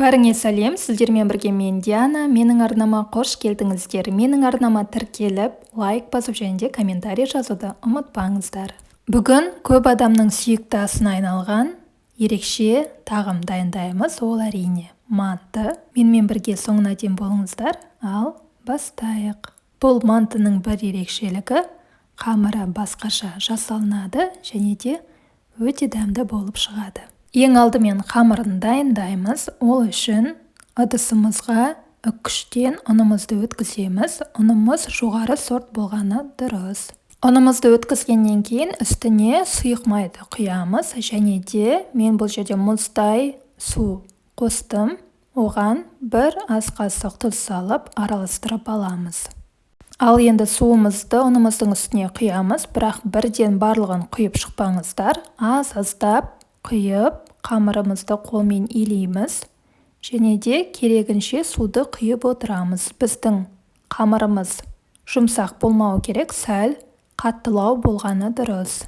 Бәріңе сәлем, сіздермен бірге мен Диана. Менің арнама қош келдіңіздер. Менің арнама тіркеліп, лайк басып және де комментарий жазуды ұмытпаңыздар. Бүгін көп адамның сүйікті асына айналған ерекше тағам дайындаймыз. Ол әрине манты. Менімен бірге соңына дейін болыңыздар. Ал бастайық. Бұл мантының бір ерекшелігі қамыры басқаша жасалынады және де өте дәмді болып шығады. Ең алдымен қамырын дайындаймыз. Ол үшін ыдысымызға үккіштен ұнымызды өткіземіз. Ұнымыз жоғары сорт болғаны дұрыс. Ұнымызды өткізгеннен кейін үстіне сұйық майды құямыз және де мен бұл жерде мұздай су қостым. Оған бір ас қасық тұз салып араластырып аламыз. Ал енді суымызды ұнымыздың үстіне құямыз, бірақ бірден барлығын құйып шықпаңыздар. Аз-аздап құйып, қамырымызды қолмен илейміз және де керегінше суды құйып отырамыз. Біздің қамырымыз жұмсақ болмау керек, сәл қаттылау болғаны дұрыс.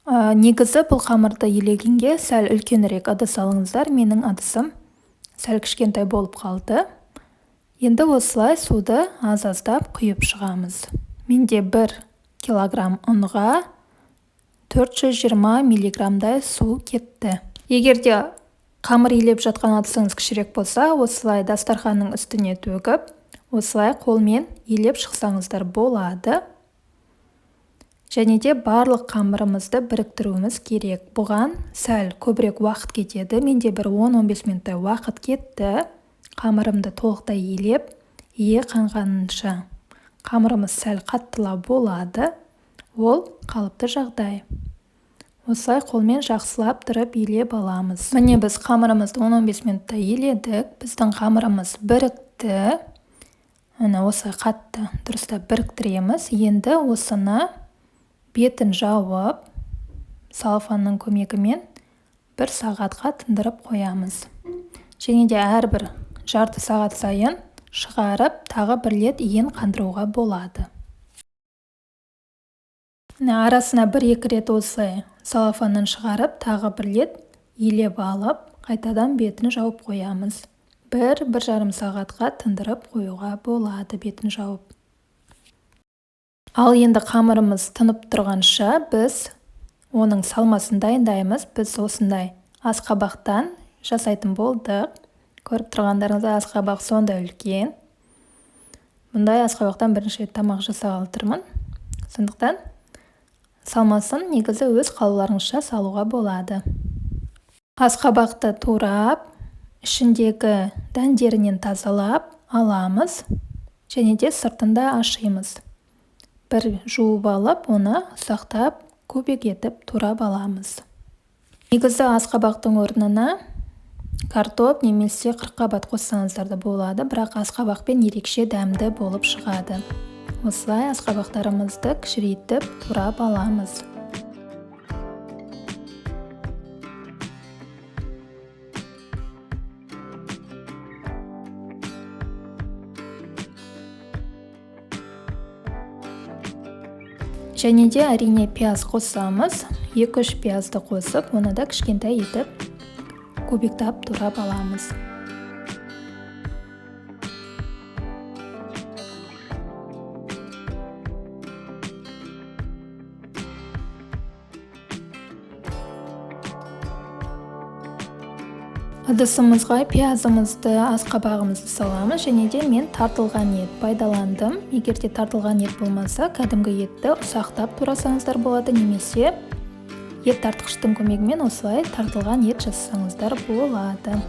Негізі бұл қамырды илегенге сәл үлкенірек ыдыс алыңыздар. Менің ыдысым сәл кішкентай болып қалды. Енді осылай суды аз-аздап құйып шығамыз. Менде 1 килограмм ұнға 420 миллиграммдай су кетті. Егер де қамыр илеп жатқан ыдысыңыз кішірек болса, осылай дастарханның үстіне төгіп, осылай қолмен илеп шықсаңыздар болады. Және де барлық қамырымызды біріктіруіміз керек. Бұған сәл көбірек уақыт кетеді. Менде бір 10-15 минуттай уақыт кетті. Қамырымды толықтай илеп, қанғанынша. Қамырымыз сәл қаттылау болады. Ол қалыпты жағдай. Осылай қолмен жақсылап тұрып илеп аламыз. Міне біз қамырымызды 10-15 минутта иледік. Біздің қамырымыз бірікті. Осылай қатты дұрыстап біріктіреміз. Енді осыны бетін жауып, салфанның көмегімен 1 сағатқа тындырып қоямыз. Және де әрбір жарты сағат сайын шығарып, тағы 1 рет иін қандыруға болады. Арасына 1-2 рет осылай салфаннан шығарып, тағы 1 рет илеп алып, қайтадан бетін жауып қоямыз. 1-1,5 сағатқа тындырып қоюға болады бетін жауып. Ал енді қамырымыз тынып тұрғанша біз оның салмасын дайындаймыз. Біз осындай асқабақтан жасайтын болдық. Көріп тұрғандарыңызда асқабақ сондай үлкен. Бұндай асқабақтан бірінші рет тамақ жасағалы тұрмын. Сондықтан салмасын негізі өз қалауларыңызша салуға болады. Асқабақты турап, ішіндегі дәндерінен тазалап аламыз және де сыртында ашимыз. Бір жуып алып, оны ұсақтап, көбек етіп турап аламыз. Негізі асқабақтың орнына картоп немесе қырыққабат қоссаңыздар да болады, бірақ асқабақпен ерекше дәмді болып шығады. Осылай асқабақтарымызды кішірейтіп турап аламыз. Және де әрине пияз қосамыз. 2-3 пиязды қосып, оны да кішкентай етіп көбіктап турап аламыз. Ыдысымызға пиязымызды, асқабағымызды саламыз және де мен тартылған ет пайдаландым. Егер де тартылған ет болмаса, кәдімгі етті ұсақтап турасаңыздар болады, немесе ет тартқыштың көмегімен осылай тартылған ет жасасаңыздар болады.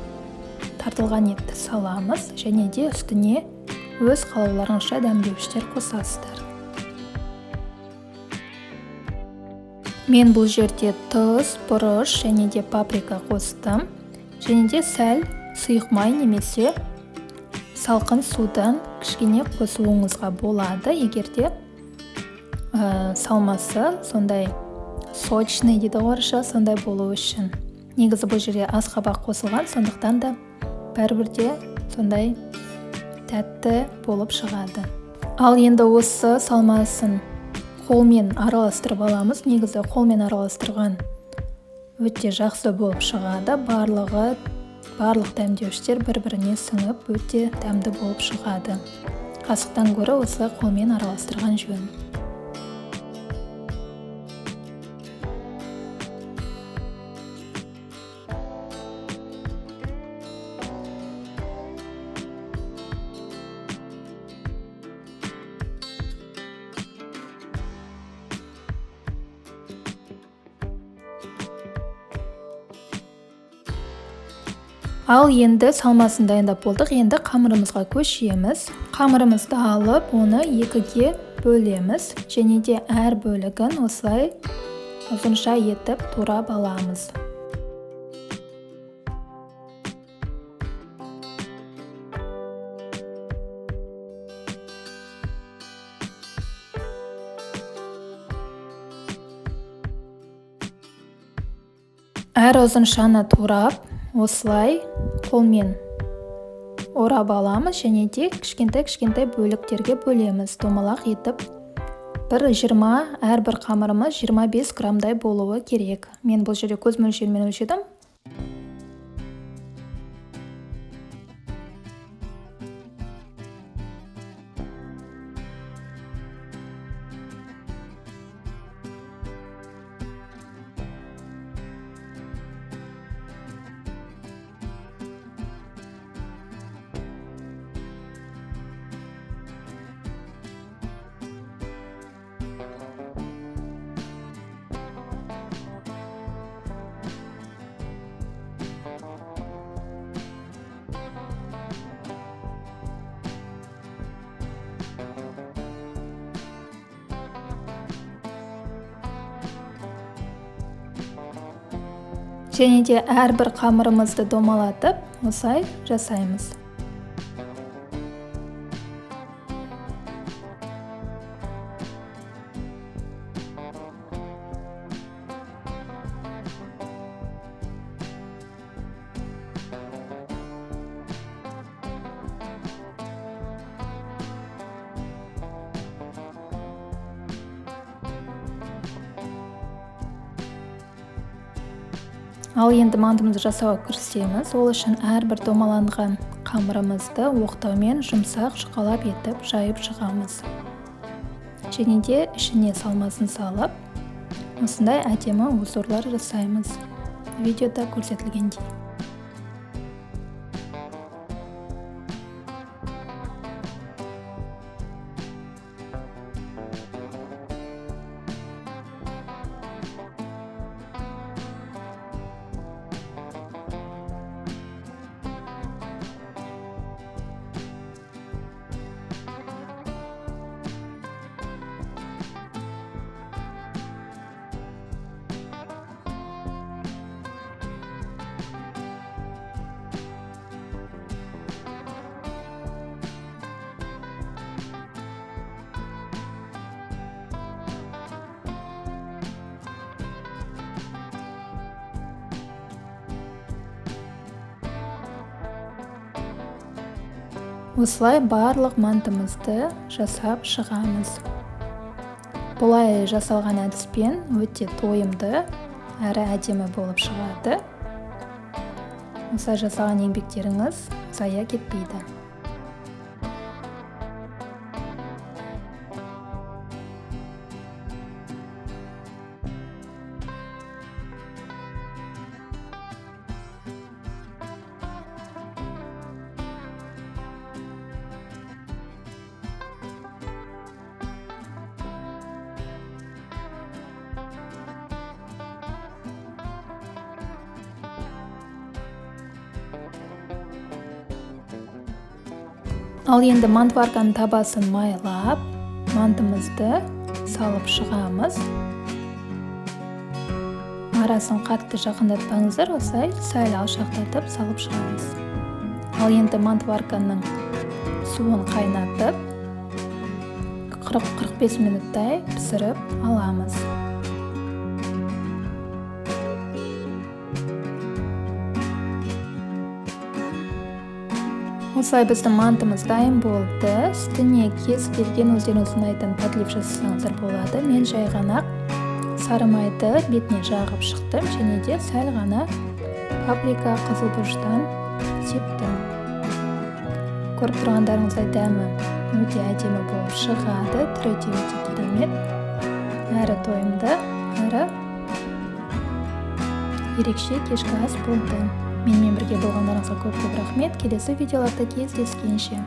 Тартылған етті саламыз және де үстіне өз қалауларыңызша дәмдеуіштер қосасыздар. Мен бұл жерде тұз, бұрыш және де паприка қостым. Және де сәл сұйық май немесе салқын судан кішкене қосуыңызға болады. Егер де салмасы сондай сочный дейді орысша, сондай болу үшін. Негізі бұл жерде асқабақ қосылған, сондықтан да бәрібірде сондай тәтті болып шығады. Ал енді осы салмасын қолмен араластырып аламыз. Негізі қолмен араластырған өте жақсы болып шығады. Барлығы барлық дәмдеуіштер бір-біріне сіңіп, өте дәмді болып шығады. Қасықтан гөрі осылай қолмен араластырған жөн. Ал енді салмасын дайындап болдық. Енді қамырымызға көшеміз. Қамырымызды алып, оны екіге бөлеміз. Және де әр бөлігін осылай ұзынша етіп турап аламыз. Әр ұзыншаны турап, осылай қолмен орап аламыз және де кішкентай бөліктерге бөлеміз. Домалақ етіп 1-20, әрбір қамырымыз 25 граммдай болуы керек. Мен бұл жерде көз мөлшерімен өлшедім. Және де әрбір қамырымызды домалатып, осылай жасаймыз. Ал енді мантымызды жасауға кірісеміз. Ол үшін әрбір домаланған қамырымызды оқтаумен жұмсақ жұқалап етіп жайып шығамыз. Және де ішіне салмасын салып, осындай әдемі узорлар жасаймыз. Видеода көрсетілгендей. Осылай барлық мантымызды жасап шығамыз. Бұлай жасалған әдіспен өте тойымды әрі әдемі болып шығады. Осылай жасалған еңбектеріңіз зая кетпейді. Ал енді мантварканың табасын майлап, мантымызды салып шығамыз. Арасын қатты жақындатпаңыздар, осылай сәл алшақтатып салып шығамыз. Ал енді мантварканың суын қайнатып, 40-45 минуттай пісіріп аламыз. Осылай біздің мантымыз дайын болды. Үстіне кез келген өздеріңіз ұнайтын подлив жасасаңыздар болады. Мен жай ғана сары майды бетіне жағып шықтым және де сәл ғана паприка, қызыл бұрыштан септім. Көріп тұрғандарыңыздай дәмі өте әдемі болып шығады, түрі де өте керемет, әрі тойымды, әрі ерекше кешкі ас болды. Менімен бірге болғандарыңызға көп рахмет. Келесі видеоларда кездескенше.